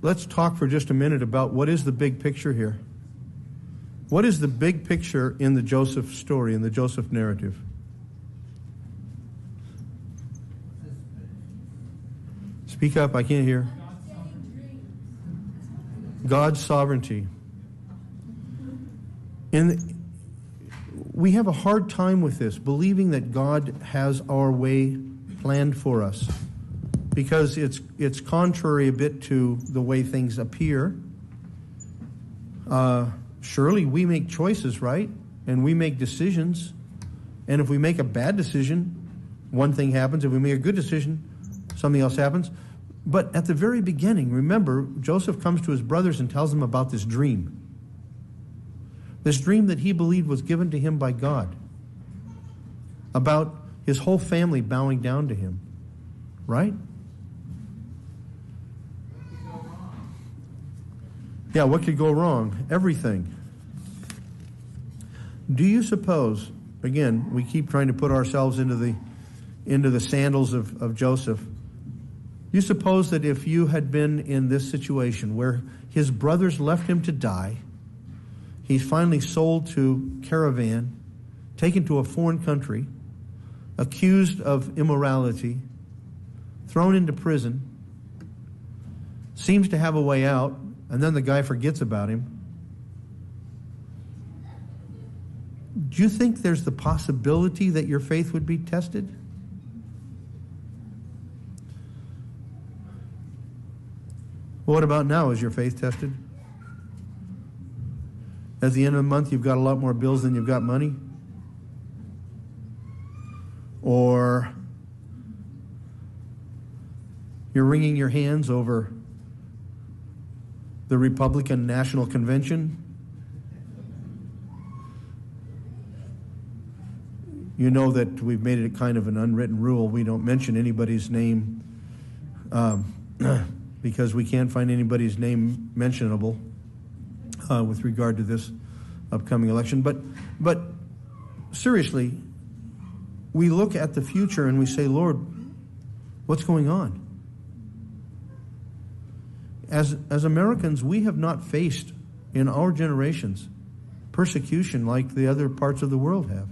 let's talk for just a minute about what is the big picture here. What is the big picture in the Joseph story, in the Joseph narrative? Speak up, I can't hear. God's sovereignty. We have a hard time with this, believing that God has our way planned for us, because it's contrary a bit to the way things appear. Surely we make choices, right? And we make decisions. And if we make a bad decision, one thing happens. If we make a good decision, something else happens. But at the very beginning, remember, Joseph comes to his brothers and tells them about this dream. This dream that he believed was given to him by God, about his whole family bowing down to him. Right? Yeah, what could go wrong? Everything. Do you suppose, again, we keep trying to put ourselves into the sandals of Joseph. You suppose that if you had been in this situation where his brothers left him to die, he's finally sold to caravan, taken to a foreign country, accused of immorality, thrown into prison, seems to have a way out, and then the guy forgets about him. Do you think there's the possibility that your faith would be tested? What about now? Is your faith tested? At the end of the month, you've got a lot more bills than you've got money? Or you're wringing your hands over the Republican National Convention? You know that we've made it kind of an unwritten rule. We don't mention anybody's name because we can't find anybody's name mentionable with regard to this upcoming election. But seriously, we look at the future and we say, Lord, what's going on? As Americans, we have not faced in our generations persecution like the other parts of the world have.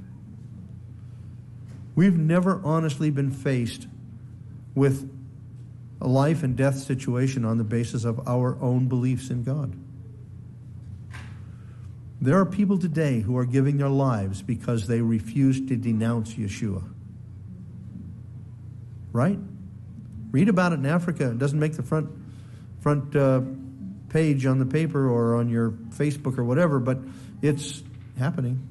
We've never honestly been faced with a life and death situation on the basis of our own beliefs in God. There are people today who are giving their lives because they refuse to denounce Yeshua. Right? Read about it in Africa. It doesn't make the front page on the paper or on your Facebook or whatever, but it's happening.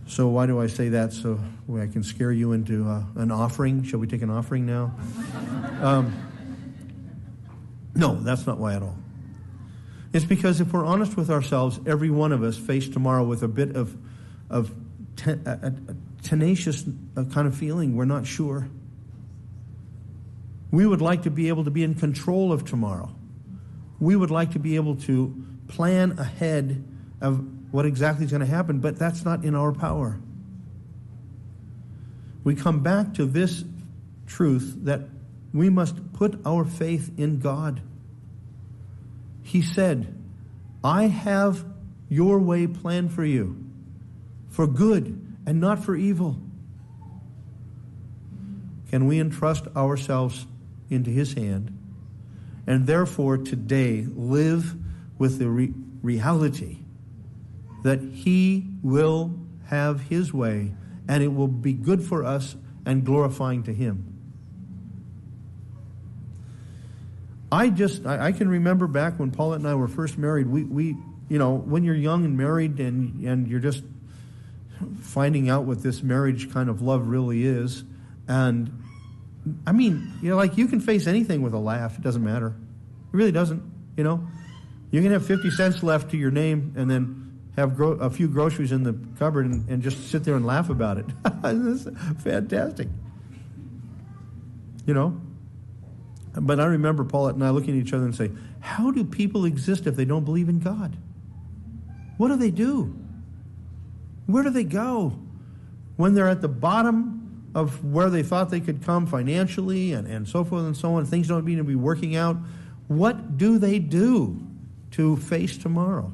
So why do I say that? So I can scare you into an offering. Shall we take an offering now? No, that's not why at all. It's because if we're honest with ourselves, every one of us face tomorrow with a bit of a tenacious kind of feeling. We're not sure. We would like to be able to be in control of tomorrow. We would like to be able to plan ahead of what exactly is going to happen, but that's not in our power. We come back to this truth that we must put our faith in God. He said, I have your way planned for you, for good and not for evil. Can we entrust ourselves into His hand and therefore today live with the reality that He will have His way and it will be good for us and glorifying to Him? I can remember back when Paulette and I were first married, we you know, when you're young and married and you're just finding out what this marriage kind of love really is, and I mean, you know, like you can face anything with a laugh. It doesn't matter. It really doesn't, you know. You can have 50 cents left to your name and then have a few groceries in the cupboard and just sit there and laugh about it. This is fantastic. You know? But I remember Paulette and I looking at each other and say, how do people exist if they don't believe in God? What do they do? Where do they go when they're at the bottom of where they thought they could come financially and so forth and so on. Things don't seem to be working out. What do they do to face tomorrow?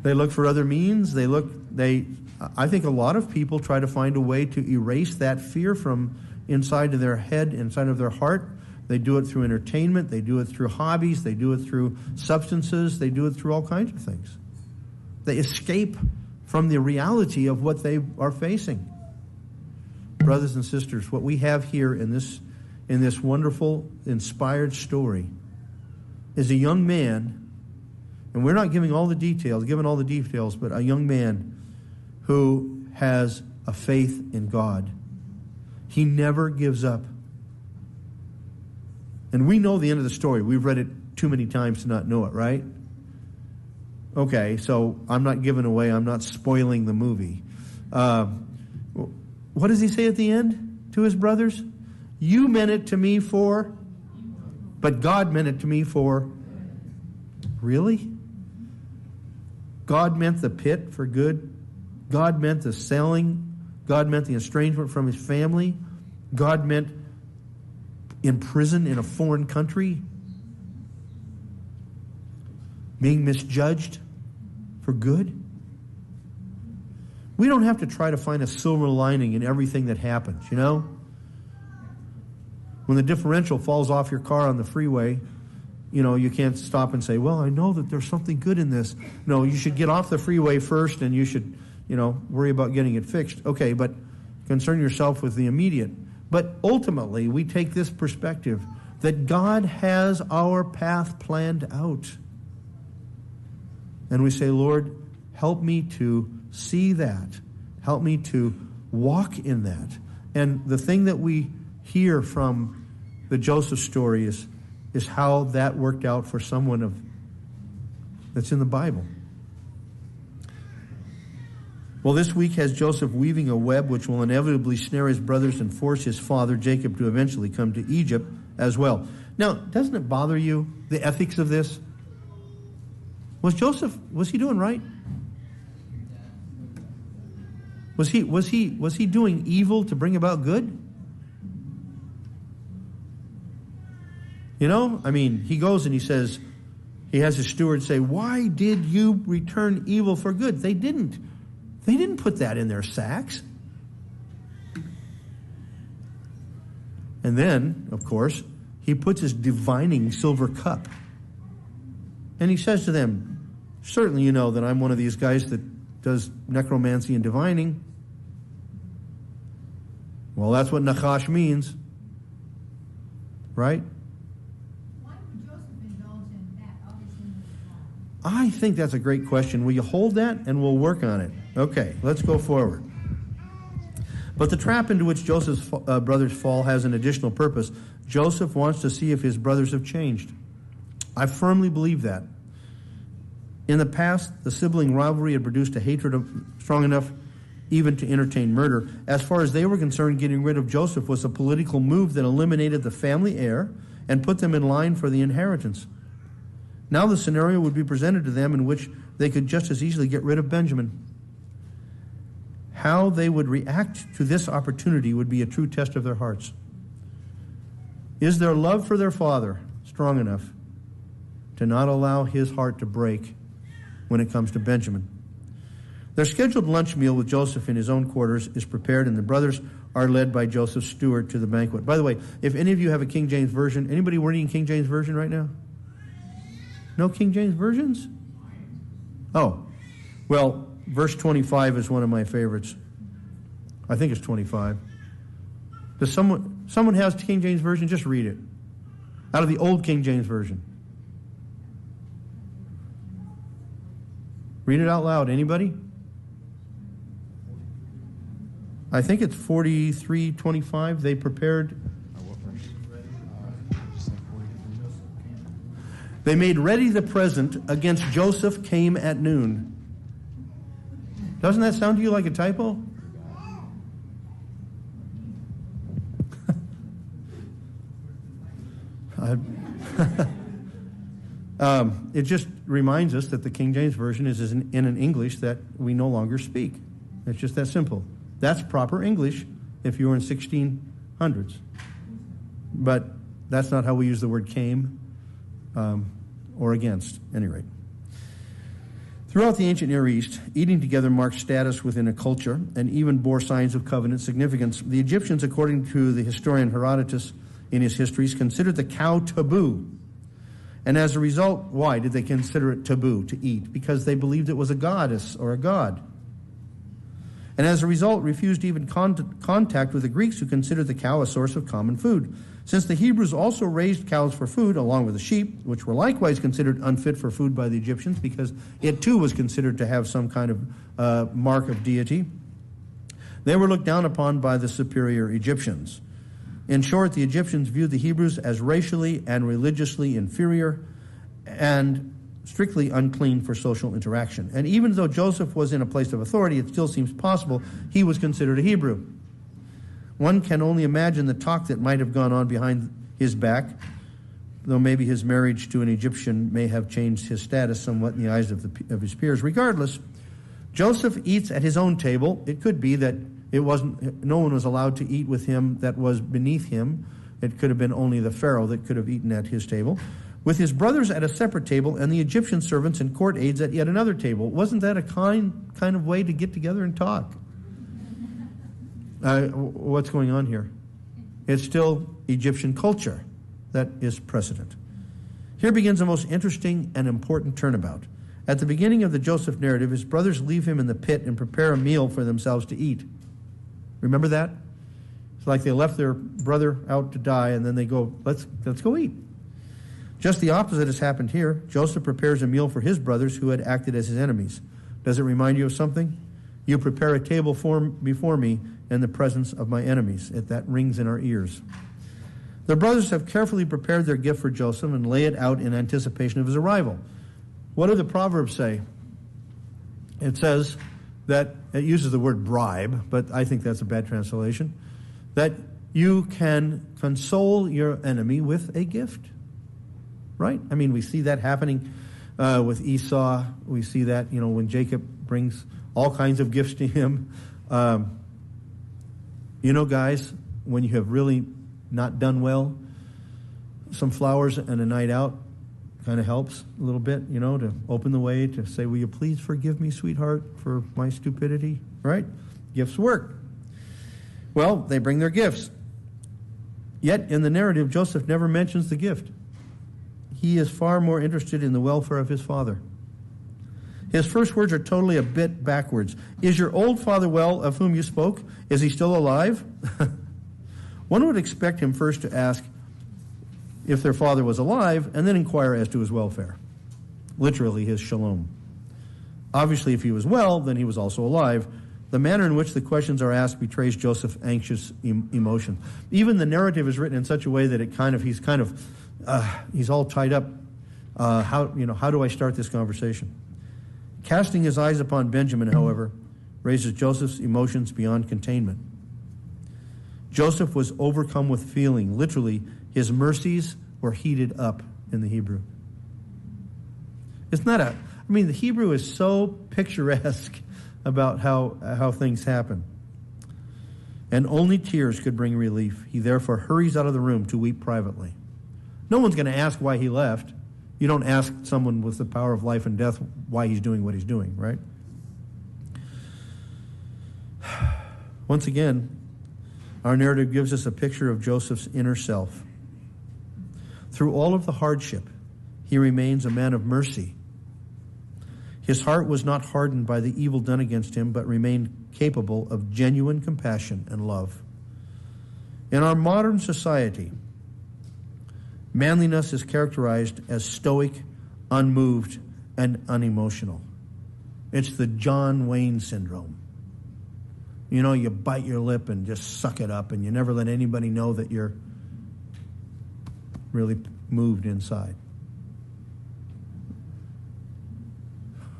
They look for other means. I think a lot of people try to find a way to erase that fear from inside of their head, inside of their heart. They do it through entertainment. They do it through hobbies. They do it through substances. They do it through all kinds of things. They escape from the reality of what they are facing. Brothers and sisters, what we have here in this wonderful, inspired story is a young man, and we're not giving all the details, but a young man who has a faith in God. He never gives up. And we know the end of the story. We've read it too many times to not know it, right? Okay, so I'm not I'm not spoiling the movie. What does he say at the end to his brothers? You meant it to me for, but God meant it to me for. Really? God meant the pit for good. God meant the selling. God meant the estrangement from his family. God meant in prison in a foreign country. Being misjudged for good. We don't have to try to find a silver lining in everything that happens, you know? When the differential falls off your car on the freeway, you know, you can't stop and say, well, I know that there's something good in this. No, you should get off the freeway first and you should, worry about getting it fixed. Okay, but concern yourself with the immediate. But ultimately, we take this perspective that God has our path planned out. And we say, Lord, help me to see that. Help me to walk in that. And the thing that we hear from the Joseph story is how that worked out for someone that's in the Bible. Well, this week has Joseph weaving a web which will inevitably snare his brothers and force his father, Jacob, to eventually come to Egypt as well. Now, doesn't it bother you, the ethics of this? Was he doing right? Was he doing evil to bring about good? He goes and he says, he has his steward say, why did you return evil for good? They didn't put that in their sacks. And then, of course, he puts his divining silver cup. And he says to them, certainly you know that I'm one of these guys that does necromancy and divining. Well, that's what Nachash means. Right? Why would Joseph indulge in that? Obviously, I think that's a great question. Will you hold that and we'll work on it? Okay, let's go forward. But the trap into which Joseph's brothers fall has an additional purpose. Joseph wants to see if his brothers have changed. I firmly believe that. In the past, the sibling rivalry had produced a hatred strong enough even to entertain murder. As far as they were concerned, getting rid of Joseph was a political move that eliminated the family heir and put them in line for the inheritance. Now the scenario would be presented to them in which they could just as easily get rid of Benjamin. How they would react to this opportunity would be a true test of their hearts. Is their love for their father strong enough to not allow his heart to break when it comes to Benjamin? Their scheduled lunch meal with Joseph in his own quarters is prepared, and the brothers are led by Joseph's steward to the banquet. By the way, if any of you have a King James Version, anybody reading King James Version right now? No King James Versions? Oh, well, verse 25 is one of my favorites. I think it's 25. Does someone has King James Version? Just read it. Out of the old King James Version. Read it out loud. Anybody? I think it's 43:25. They prepared. They made ready the present against Joseph came at noon. Doesn't that sound to you like a typo? It just reminds us that the King James Version is in an English that we no longer speak. It's just that simple. That's proper English if you were in 1600s. But that's not how we use the word came or against, at any rate. Throughout the ancient Near East, eating together marked status within a culture and even bore signs of covenant significance. The Egyptians, according to the historian Herodotus in his histories, considered the cow taboo. And as a result, why did they consider it taboo to eat? Because they believed it was a goddess or a god. And as a result, refused even contact with the Greeks, who considered the cow a source of common food. Since the Hebrews also raised cows for food, along with the sheep, which were likewise considered unfit for food by the Egyptians, because it too was considered to have some kind of mark of deity, they were looked down upon by the superior Egyptians. In short, the Egyptians viewed the Hebrews as racially and religiously inferior and strictly unclean for social interaction. And even though Joseph was in a place of authority, it still seems possible he was considered a Hebrew. One can only imagine the talk that might have gone on behind his back, though maybe his marriage to an Egyptian may have changed his status somewhat in the eyes of his peers. Regardless, Joseph eats at his own table. It could be that no one was allowed to eat with him that was beneath him. It could have been only the Pharaoh that could have eaten at his table, with his brothers at a separate table and the Egyptian servants and court aides at yet another table. Wasn't that a kind of way to get together and talk? What's going on here? It's still Egyptian culture that is precedent. Here begins a most interesting and important turnabout. At the beginning of the Joseph narrative, his brothers leave him in the pit and prepare a meal for themselves to eat. Remember that? It's like they left their brother out to die, and then they go, let's go eat. Just the opposite has happened here. Joseph prepares a meal for his brothers who had acted as his enemies. Does it remind you of something? You prepare a table before me in the presence of my enemies. That rings in our ears. The brothers have carefully prepared their gift for Joseph and lay it out in anticipation of his arrival. What do the Proverbs say? It says that, it uses the word bribe, but I think that's a bad translation, that you can console your enemy with a gift. Right? I mean, we see that happening with Esau. We see that, when Jacob brings all kinds of gifts to him. Guys, when you have really not done well, some flowers and a night out kind of helps a little bit, to open the way, to say, will you please forgive me, sweetheart, for my stupidity, right? Gifts work. Well, they bring their gifts. Yet, in the narrative, Joseph never mentions the gift. He is far more interested in the welfare of his father. His first words are totally a bit backwards. Is your old father well, of whom you spoke? Is he still alive? One would expect him first to ask if their father was alive, and then inquire as to his welfare. Literally, his shalom. Obviously, if he was well, then he was also alive. The manner in which the questions are asked betrays Joseph's anxious emotion. Even the narrative is written in such a way that he's all tied up. How do I start this conversation? Casting his eyes upon Benjamin, however, raises Joseph's emotions beyond containment. Joseph was overcome with feeling. Literally, his mercies were heated up in the Hebrew. The Hebrew is so picturesque about how things happen. And only tears could bring relief. He therefore hurries out of the room to weep privately. No one's going to ask why he left. You don't ask someone with the power of life and death why he's doing what he's doing, right? Once again, our narrative gives us a picture of Joseph's inner self. Through all of the hardship, he remains a man of mercy. His heart was not hardened by the evil done against him, but remained capable of genuine compassion and love. In our modern society, manliness is characterized as stoic, unmoved, and unemotional. It's the John Wayne syndrome. You bite your lip and just suck it up, and you never let anybody know that you're really moved inside.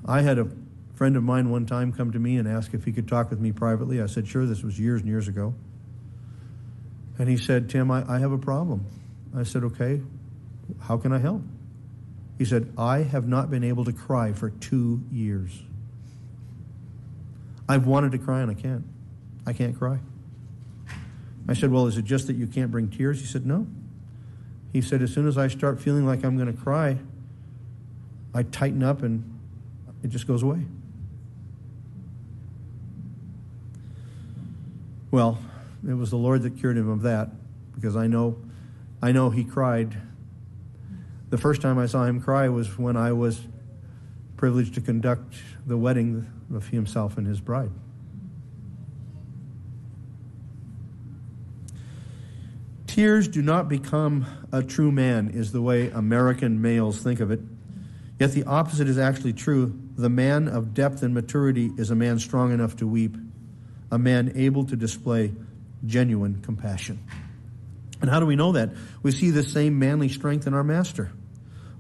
I had a friend of mine one time come to me and ask if he could talk with me privately. I said, sure. This was years and years ago. And he said, Tim, I have a problem. I said, okay, how can I help? He said, I have not been able to cry for 2 years. I've wanted to cry and I can't. I can't cry. I said, well, is it just that you can't bring tears? He said, no. He said, as soon as I start feeling like I'm going to cry, I tighten up and it just goes away. Well, it was the Lord that cured him of that, because I know he cried. The first time I saw him cry was when I was privileged to conduct the wedding of himself and his bride. Tears do not become a true man, is the way American males think of it. Yet the opposite is actually true. The man of depth and maturity is a man strong enough to weep, a man able to display genuine compassion. And how do we know that? We see the same manly strength in our Master.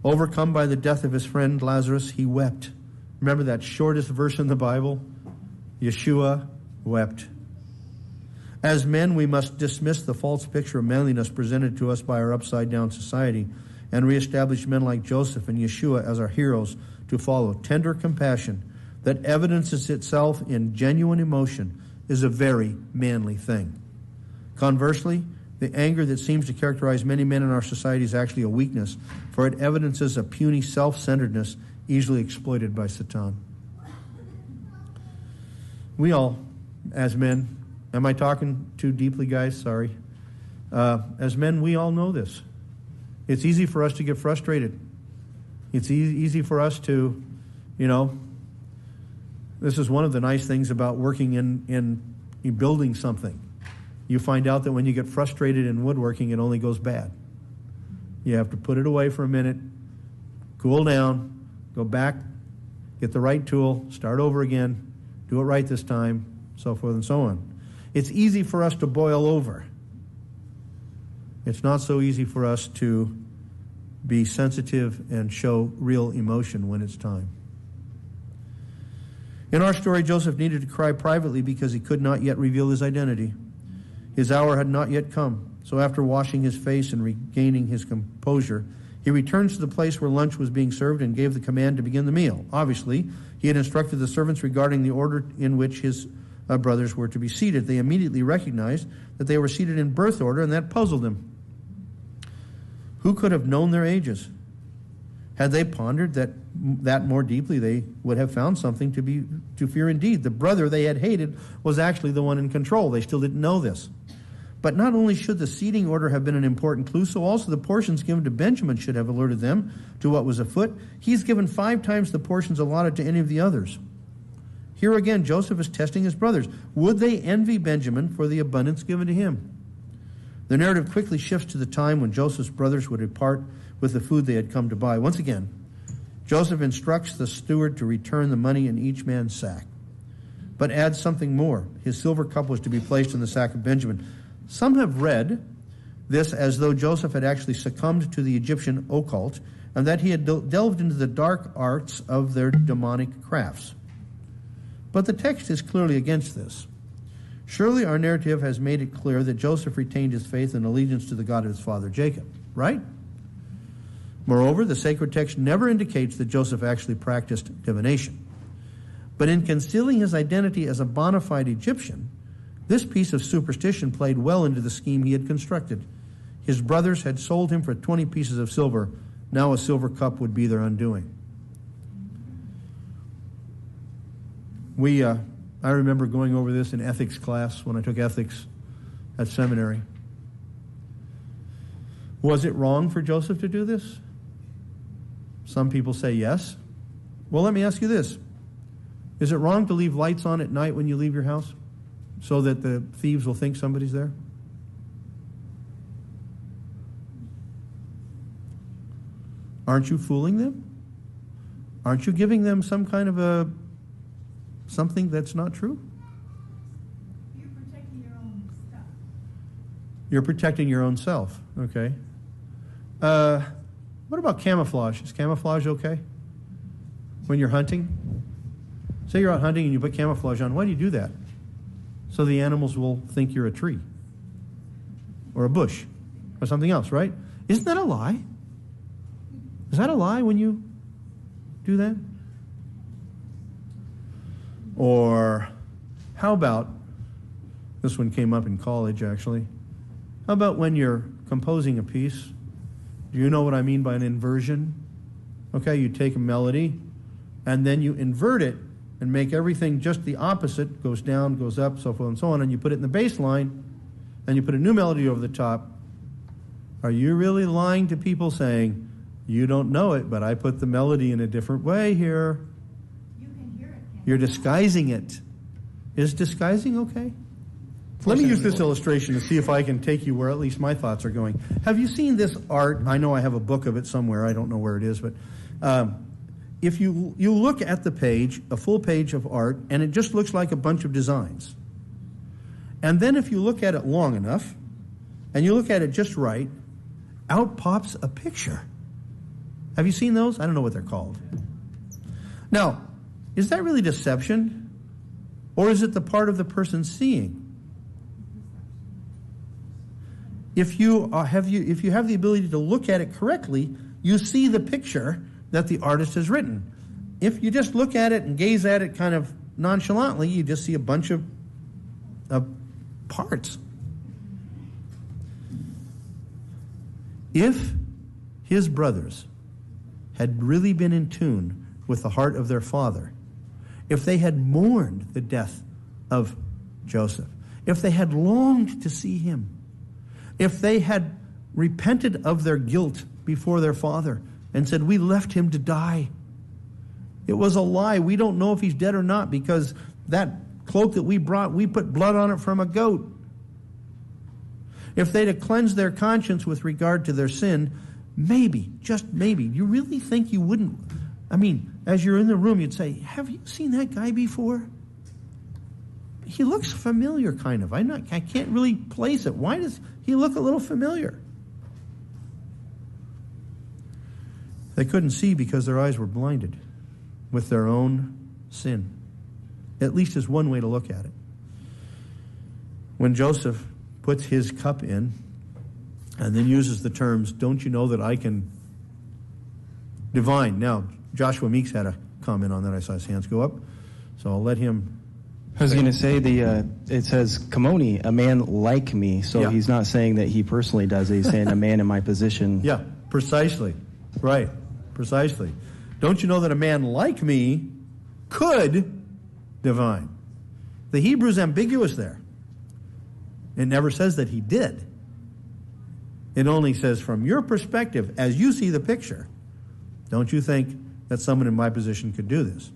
Overcome by the death of his friend Lazarus, he wept. Remember that shortest verse in the Bible? Yeshua wept. As men, we must dismiss the false picture of manliness presented to us by our upside-down society and reestablish men like Joseph and Yeshua as our heroes to follow. Tender compassion that evidences itself in genuine emotion is a very manly thing. Conversely, the anger that seems to characterize many men in our society is actually a weakness, for it evidences a puny self-centeredness easily exploited by Satan. We all, as men, am I talking too deeply, guys? Sorry. As men, we all know this. It's easy for us to get frustrated. It's easy for us to, this is one of the nice things about working in building something. You find out that when you get frustrated in woodworking, it only goes bad. You have to put it away for a minute, cool down, go back, get the right tool, start over again, do it right this time, so forth and so on. It's easy for us to boil over. It's not so easy for us to be sensitive and show real emotion when it's time. In our story, Joseph needed to cry privately because he could not yet reveal his identity. His hour had not yet come. So after washing his face and regaining his composure, he returns to the place where lunch was being served and gave the command to begin the meal. Obviously, he had instructed the servants regarding the order in which his brothers were to be seated. They immediately recognized that they were seated in birth order, and that puzzled them. Who could have known their ages? Had they pondered that more deeply, they would have found something to fear indeed. The brother they had hated was actually the one in control. They still didn't know this. But not only should the seating order have been an important clue, so also the portions given to Benjamin should have alerted them to what was afoot. He's given 5 times the portions allotted to any of the others. Here again, Joseph is testing his brothers. Would they envy Benjamin for the abundance given to him? The narrative quickly shifts to the time when Joseph's brothers would depart with the food they had come to buy. Once again, Joseph instructs the steward to return the money in each man's sack, but adds something more. His silver cup was to be placed in the sack of Benjamin. Some have read this as though Joseph had actually succumbed to the Egyptian occult and that he had delved into the dark arts of their demonic crafts. But the text is clearly against this. Surely our narrative has made it clear that Joseph retained his faith and allegiance to the God of his father Jacob, right? Moreover, the sacred text never indicates that Joseph actually practiced divination. But in concealing his identity as a bona fide Egyptian, this piece of superstition played well into the scheme he had constructed. His brothers had sold him for 20 pieces of silver. Now a silver cup would be their undoing. I remember going over this in ethics class when I took ethics at seminary. Was it wrong for Joseph to do this? Some people say yes. Well, let me ask you this. Is it wrong to leave lights on at night when you leave your house so that the thieves will think somebody's there? Aren't you fooling them? Aren't you giving them some kind of something that's not true? You're protecting your own stuff. You're protecting your own self. Okay. What about camouflage? Is camouflage okay? When you're hunting? Say you're out hunting and you put camouflage on. Why do you do that? So the animals will think you're a tree or a bush or something else, right? Isn't that a lie? Is that a lie when you do that? Or how about, this one came up in college actually, how about when you're composing a piece? Do you know what I mean by an inversion? Okay, you take a melody and then you invert it and make everything just the opposite, goes down, goes up, so forth and so on, and you put it in the bass line and you put a new melody over the top. Are you really lying to people saying, you don't know it, but I put the melody in a different way here? You can hear it. You're disguising it. Is disguising okay? Let me use this illustration to see if I can take you where at least my thoughts are going. Have you seen this art? I know I have a book of it somewhere. I don't know where it is, but if you look at the page, a full page of art, and it just looks like a bunch of designs. And then if you look at it long enough, and you look at it just right, out pops a picture. Have you seen those? I don't know what they're called. Now, is that really deception? Or is it the part of the person seeing? If you have the ability to look at it correctly, you see the picture that the artist has written. If you just look at it and gaze at it kind of nonchalantly, you just see a bunch of parts. If his brothers had really been in tune with the heart of their father, if they had mourned the death of Joseph, if they had longed to see him, if they had repented of their guilt before their father and said, we left him to die. It was a lie. We don't know if he's dead or not because that cloak that we brought, we put blood on it from a goat. If they'd have cleansed their conscience with regard to their sin, maybe, just maybe, you really think you wouldn't? I mean, as you're in the room, you'd say, have you seen that guy before? He looks familiar, kind of. I can't really place it. Why does he look a little familiar? They couldn't see because their eyes were blinded with their own sin. At least is one way to look at it. When Joseph puts his cup in and then uses the terms, don't you know that I can divine? Now, Joshua Meeks had a comment on that. I saw his hands go up. So I'll let him. I was going to say, it says, Kamoni, a man like me. So he's not saying that he personally does it. He's saying a man in my position. Yeah, precisely. Right, precisely. Don't you know that a man like me could divine? The Hebrew's ambiguous there. It never says that he did. It only says from your perspective, as you see the picture, don't you think that someone in my position could do this?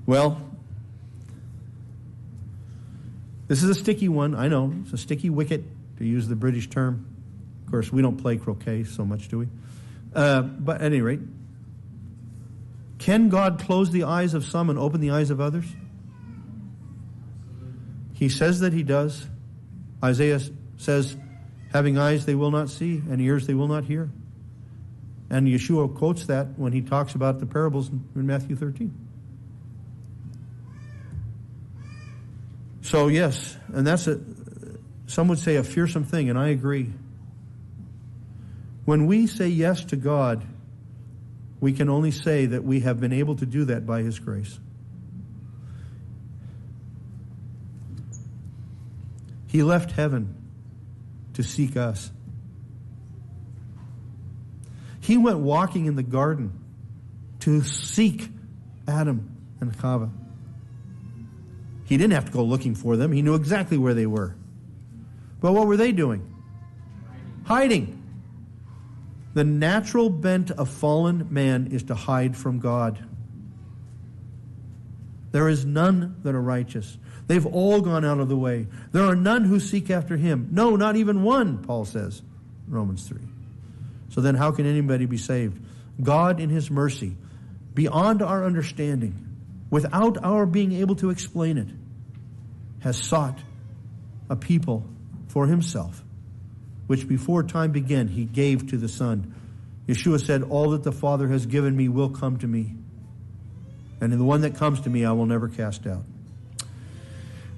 Well, this is a sticky one. I know. It's a sticky wicket, to use the British term. Of course, we don't play croquet so much, do we? But at any rate, can God close the eyes of some and open the eyes of others? He says that he does. Isaiah says, having eyes they will not see, and ears they will not hear. And Yeshua quotes that when he talks about the parables in Matthew 13. So yes, and that's some would say a fearsome thing, and I agree. When we say yes to God, we can only say that we have been able to do that by his grace. He left heaven to seek us. He went walking in the garden to seek Adam and Chava. He didn't have to go looking for them. He knew exactly where they were. But what were they doing? Hiding. The natural bent of fallen man is to hide from God. There is none that are righteous. They've all gone out of the way. There are none who seek after him. No, not even one, Paul says, Romans 3. So then how can anybody be saved? God in his mercy, beyond our understanding, without our being able to explain it, has sought a people for himself, which before time began he gave to the Son. Yeshua said, all that the Father has given me will come to me, and in the one that comes to me I will never cast out.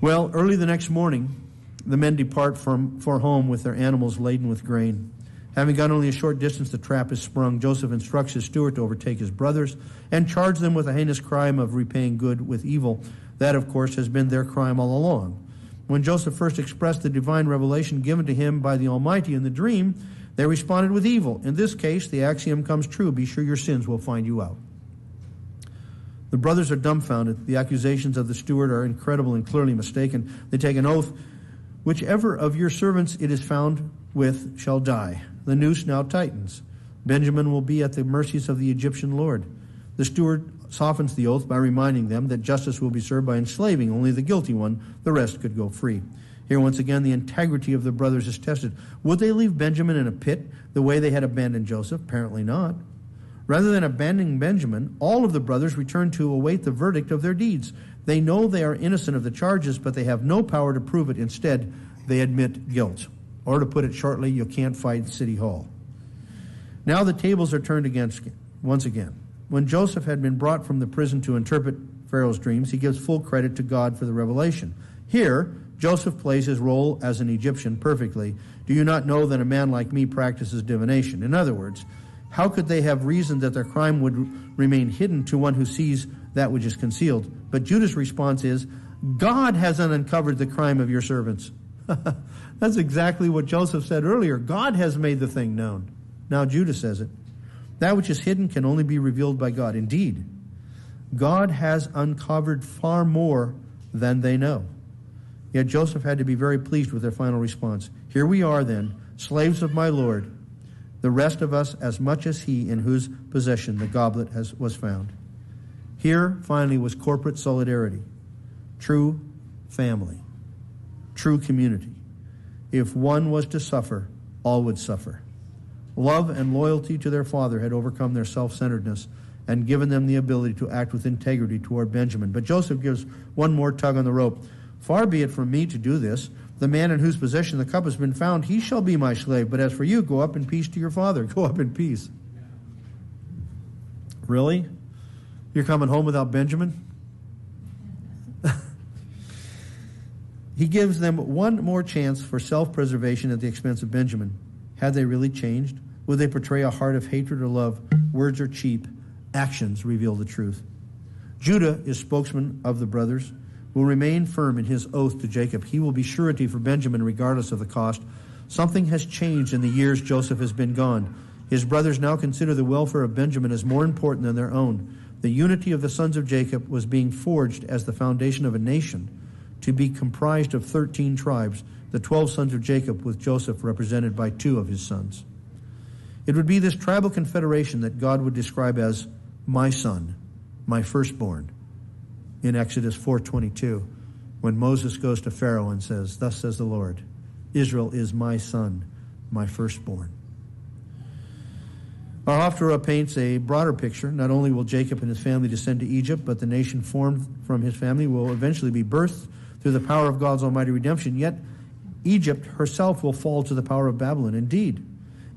Well, early the next morning, the men depart for home with their animals laden with grain. Having gone only a short distance, the trap is sprung. Joseph instructs his steward to overtake his brothers and charge them with a heinous crime of repaying good with evil. That, of course, has been their crime all along. When Joseph first expressed the divine revelation given to him by the Almighty in the dream, they responded with evil. In this case, the axiom comes true: be sure your sins will find you out. The brothers are dumbfounded. The accusations of the steward are incredible and clearly mistaken. They take an oath: whichever of your servants it is found with shall die. The noose now tightens. Benjamin will be at the mercies of the Egyptian lord. The steward softens the oath by reminding them that justice will be served by enslaving only the guilty one. The rest could go free. Here, once again, the integrity of the brothers is tested. Would they leave Benjamin in a pit the way they had abandoned Joseph? Apparently not. Rather than abandoning Benjamin, all of the brothers return to await the verdict of their deeds. They know they are innocent of the charges, but they have no power to prove it. Instead, they admit guilt. Or to put it shortly, you can't fight City Hall. Now the tables are turned against once again. When Joseph had been brought from the prison to interpret Pharaoh's dreams, he gives full credit to God for the revelation. Here, Joseph plays his role as an Egyptian perfectly. Do you not know that a man like me practices divination? In other words, how could they have reasoned that their crime would remain hidden to one who sees that which is concealed? But Judah's response is, God has uncovered the crime of your servants. That's exactly what Joseph said earlier. God has made the thing known. Now Judah says it. That which is hidden can only be revealed by God. Indeed, God has uncovered far more than they know. Yet Joseph had to be very pleased with their final response. Here we are then, slaves of my Lord, the rest of us as much as he in whose possession the goblet was found. Here, finally, was corporate solidarity, true family, true community. If one was to suffer, all would suffer. Love and loyalty to their father had overcome their self-centeredness and given them the ability to act with integrity toward Benjamin. But Joseph gives one more tug on the rope. Far be it from me to do this. The man in whose possession the cup has been found, he shall be my slave. But as for you, go up in peace to your father. Go up in peace. Really? You're coming home without Benjamin? He gives them one more chance for self-preservation at the expense of Benjamin. Had they really changed? Would they portray a heart of hatred or love? Words are cheap. Actions reveal the truth. Judah is spokesman of the brothers, will remain firm in his oath to Jacob. He will be surety for Benjamin regardless of the cost. Something has changed in the years Joseph has been gone. His brothers now consider the welfare of Benjamin as more important than their own. The unity of the sons of Jacob was being forged as the foundation of a nation to be comprised of 13 tribes, the 12 sons of Jacob, with Joseph represented by 2 of his sons. It would be this tribal confederation that God would describe as my son, my firstborn, in Exodus 4:22, when Moses goes to Pharaoh and says, "Thus says the Lord, Israel is my son, my firstborn." Our Haftarah paints a broader picture. Not only will Jacob and his family descend to Egypt, but the nation formed from his family will eventually be birthed through the power of God's almighty redemption. Yet Egypt herself will fall to the power of Babylon. Indeed,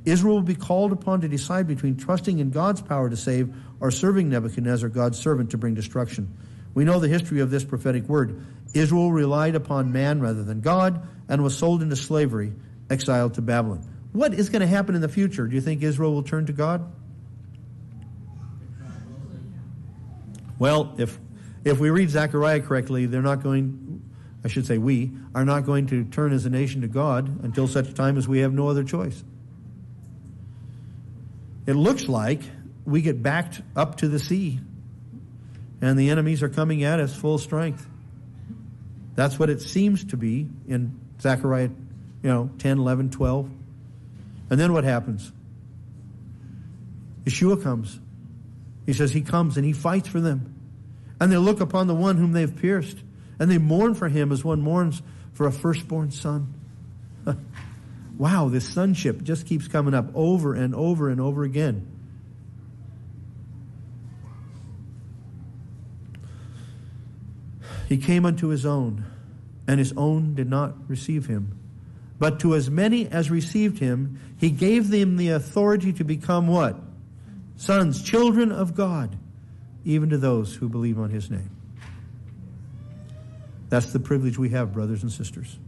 Israel will be called upon to decide between trusting in God's power to save or serving Nebuchadnezzar, God's servant, to bring destruction. We know the history of this prophetic word. Israel relied upon man rather than God and was sold into slavery, exiled to Babylon. What is going to happen in the future? Do you think Israel will turn to God? Well, if we read Zechariah correctly, we are not going to turn as a nation to God until such time as we have no other choice. It looks like we get backed up to the sea and the enemies are coming at us full strength. That's what it seems to be in Zechariah 10, 11, 12. And then what happens? Yeshua comes. He says he comes and he fights for them. And they look upon the one whom they've pierced. And they mourn for him as one mourns for a firstborn son. Wow, this sonship just keeps coming up over and over and over again. He came unto his own, and his own did not receive him. But to as many as received him, he gave them the authority to become what? Sons, children of God, even to those who believe on his name. That's the privilege we have, brothers and sisters.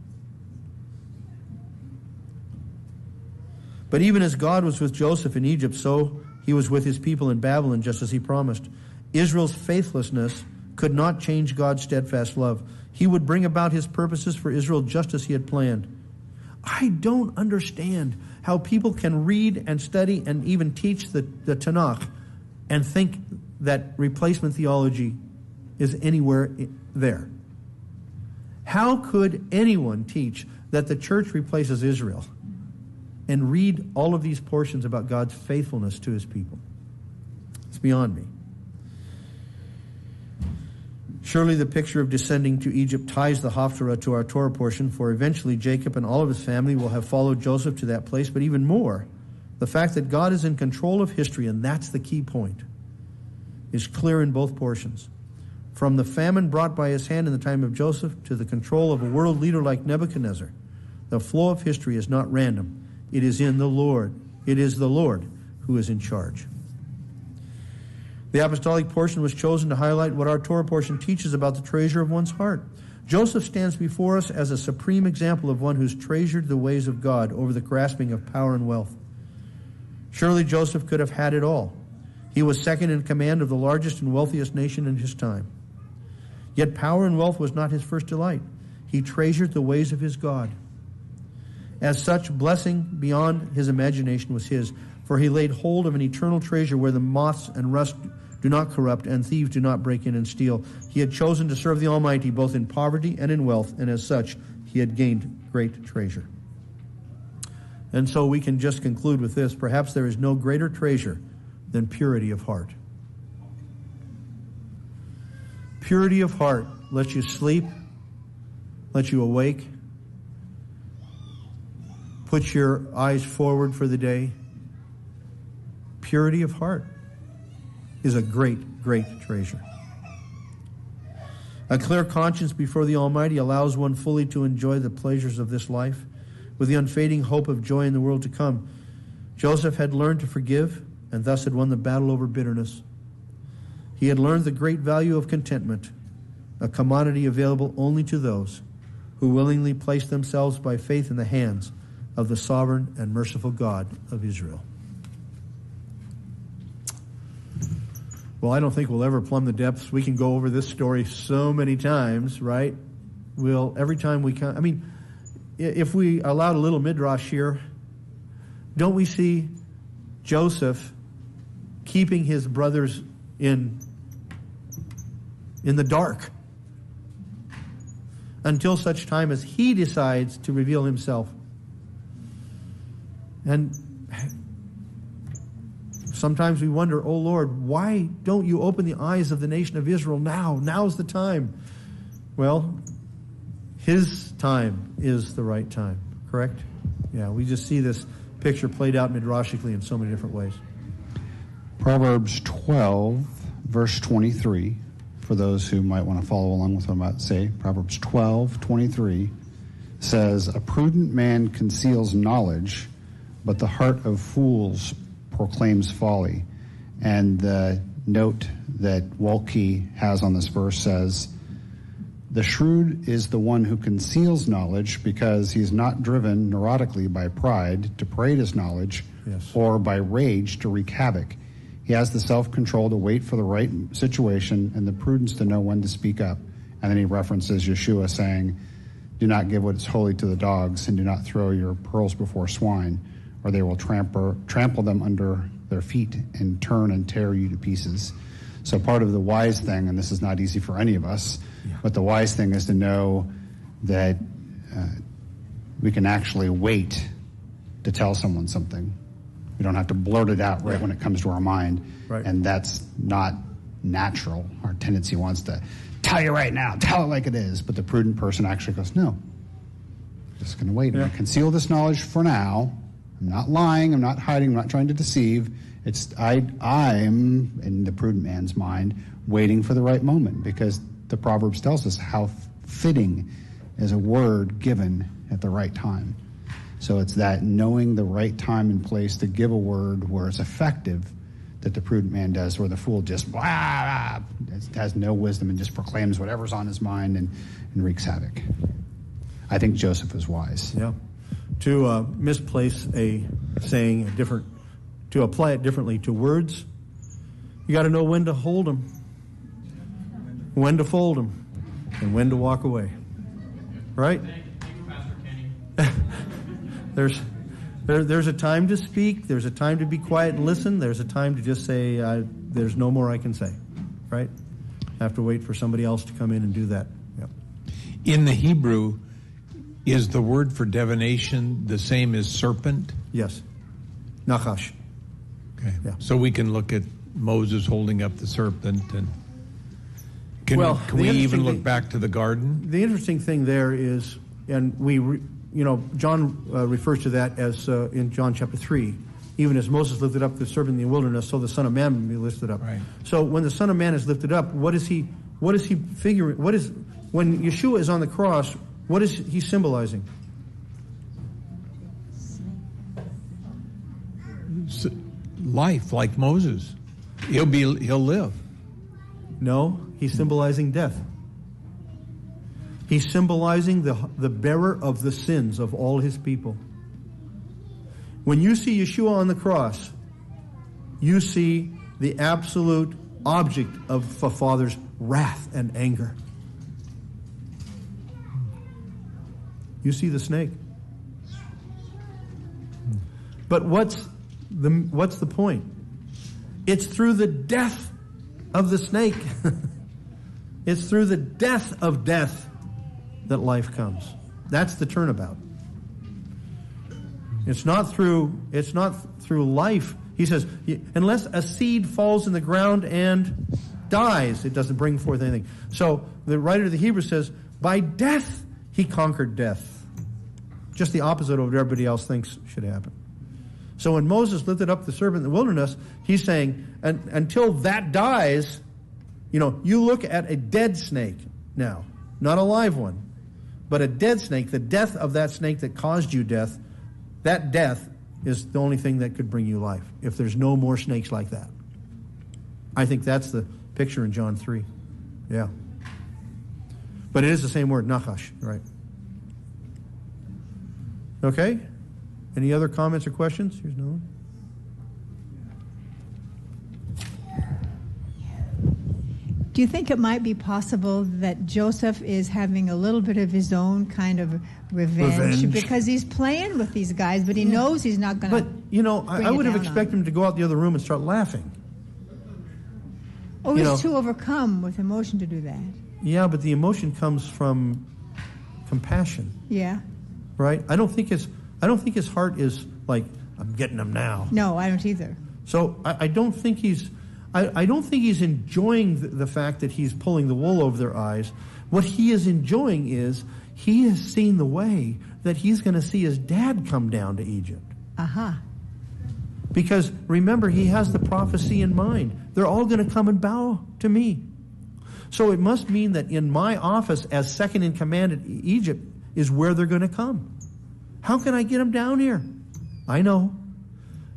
But even as God was with Joseph in Egypt, so he was with his people in Babylon, just as he promised. Israel's faithlessness could not change God's steadfast love. He would bring about his purposes for Israel just as he had planned. I don't understand how people can read and study and even teach the Tanakh and think that replacement theology is anywhere there. How could anyone teach that the church replaces Israel and read all of these portions about God's faithfulness to his people? It's beyond me. Surely the picture of descending to Egypt ties the Haftarah to our Torah portion, for eventually Jacob and all of his family will have followed Joseph to that place. But even more, the fact that God is in control of history, and that's the key point, is clear in both portions. From the famine brought by his hand in the time of Joseph to the control of a world leader like Nebuchadnezzar, the flow of history is not random. It is in the Lord. It is the Lord who is in charge. The apostolic portion was chosen to highlight what our Torah portion teaches about the treasure of one's heart. Joseph stands before us as a supreme example of one who's treasured the ways of God over the grasping of power and wealth. Surely Joseph could have had it all. He was second in command of the largest and wealthiest nation in his time. Yet power and wealth was not his first delight. He treasured the ways of his God. As such, blessing beyond his imagination was his, for he laid hold of an eternal treasure where the moths and rust do not corrupt and thieves do not break in and steal. He had chosen to serve the Almighty both in poverty and in wealth, and as such, he had gained great treasure. And so we can just conclude with this. Perhaps there is no greater treasure than purity of heart. Purity of heart lets you sleep, lets you awake, puts your eyes forward for the day. Purity of heart is a great, great treasure. A clear conscience before the Almighty allows one fully to enjoy the pleasures of this life with the unfading hope of joy in the world to come. Joseph had learned to forgive and thus had won the battle over bitterness. He had learned the great value of contentment, a commodity available only to those who willingly place themselves by faith in the hands of the sovereign and merciful God of Israel. Well, I don't think we'll ever plumb the depths. We can go over this story so many times, right? Every time we come. I mean, if we allowed a little midrash here, don't we see Joseph keeping his brothers in the dark until such time as he decides to reveal himself? And sometimes we wonder, oh Lord, why don't you open the eyes of the nation of Israel now? Now's the time. Well, his time is the right time, correct? Yeah, we just see this picture played out midrashically in so many different ways. Proverbs 12, verse 23, for those who might want to follow along with what I'm about to say. Proverbs 12, 23 says, "A prudent man conceals knowledge, but the heart of fools proclaims folly." And the note that Walke has on this verse says, "The shrewd is the one who conceals knowledge because he's not driven neurotically by pride to parade his knowledge, yes, or by rage to wreak havoc. He has the self-control to wait for the right situation and the prudence to know when to speak up." And then he references Yeshua saying, "Do not give what is holy to the dogs, and do not throw your pearls before swine, or they will trample them under their feet and turn and tear you to pieces." So part of the wise thing, and this is not easy for any of us, but the wise thing is to know that we can actually wait to tell someone something. We don't have to blurt it out right when it comes to our mind. Right. And that's not natural. Our tendency wants to tell you right now, tell it like it is. But the prudent person actually goes, no, I'm just going to wait. I'm going to conceal this knowledge for now. I'm not lying. I'm not hiding. I'm not trying to deceive. I'm, in the prudent man's mind, waiting for the right moment, because the Proverbs tells us how fitting is a word given at the right time. So it's that knowing the right time and place to give a word where it's effective that the prudent man does, where the fool just has no wisdom and just proclaims whatever's on his mind and wreaks havoc. I think Joseph was wise. Yeah. to misplace a saying to apply it differently to words. You got to know when to hold them, when to fold them, and when to walk away. Right? Thank you, Pastor Kenny. There's a time to speak. There's a time to be quiet and listen. There's a time to just say, there's no more I can say. Right? Have to wait for somebody else to come in and do that. Yep. In the Hebrew, is the word for divination the same as serpent? Yes. Nachash. Okay. Yeah. So we can look at Moses holding up the serpent, and can we even look back to the garden? The interesting thing there is, and John refers to that as in John chapter 3, even as Moses lifted up the serpent in the wilderness, so the Son of Man will be lifted up. Right. So when the Son of Man is lifted up, what is he figuring? When Yeshua is on the cross, what is he symbolizing? Life, like Moses. He'll live. No, he's symbolizing death. He's symbolizing the bearer of the sins of all his people. When you see Yeshua on the cross, you see the absolute object of the Father's wrath and anger. You see the snake. But what's the point? It's through the death of the snake. It's through the death of death that life comes. That's the turnabout. It's not through life. He says, unless a seed falls in the ground and dies, it doesn't bring forth anything. So the writer of the Hebrews says, by death he conquered death. Just the opposite of what everybody else thinks should happen. So when Moses lifted up the serpent in the wilderness, he's saying, until that dies, you look at a dead snake now, not a live one, but a dead snake, the death of that snake that caused you death, that death is the only thing that could bring you life, if there's no more snakes like that. I think that's the picture in John 3. Yeah. But it is the same word, nachash, right? Okay? Any other comments or questions? Here's another one. Do you think it might be possible that Joseph is having a little bit of his own kind of revenge. Because he's playing with these guys, but he knows he's not going to. But, I would have expected him to go out the other room and start laughing. Oh, he's too overcome with emotion to do that. Yeah, but the emotion comes from compassion. Yeah. Right? I don't think his heart is like, I'm getting him now. No, I don't either. So I don't think he's enjoying the fact that he's pulling the wool over their eyes. What he is enjoying is he has seen the way that he's going to see his dad come down to Egypt. Aha. Because remember, he has the prophecy in mind. They're all going to come and bow to me. So it must mean that in my office as second in command at Egypt is where they're going to come. How can I get them down here? I know.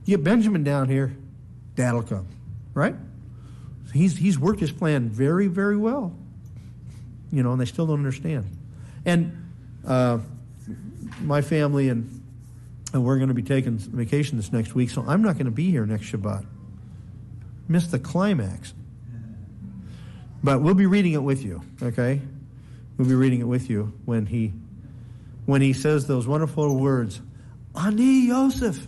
Get Benjamin down here, Dad'll come. Right? He's worked his plan very, very well. And they still don't understand. And my family and we're going to be taking vacation this next week, so I'm not going to be here next Shabbat. Missed the climax. But we'll be reading it with you, okay? We'll be reading it with you when he says those wonderful words, Ani Yosef,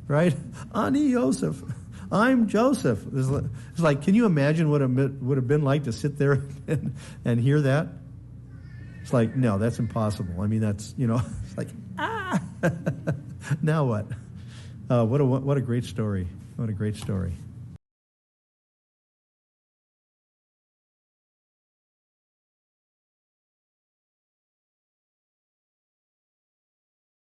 right? Ani Yosef. I'm Joseph. It's like, can you imagine what it would have been like to sit there and hear that? It's like, no, that's impossible. I mean, that's, it's like, now what? What a great story. What a great story.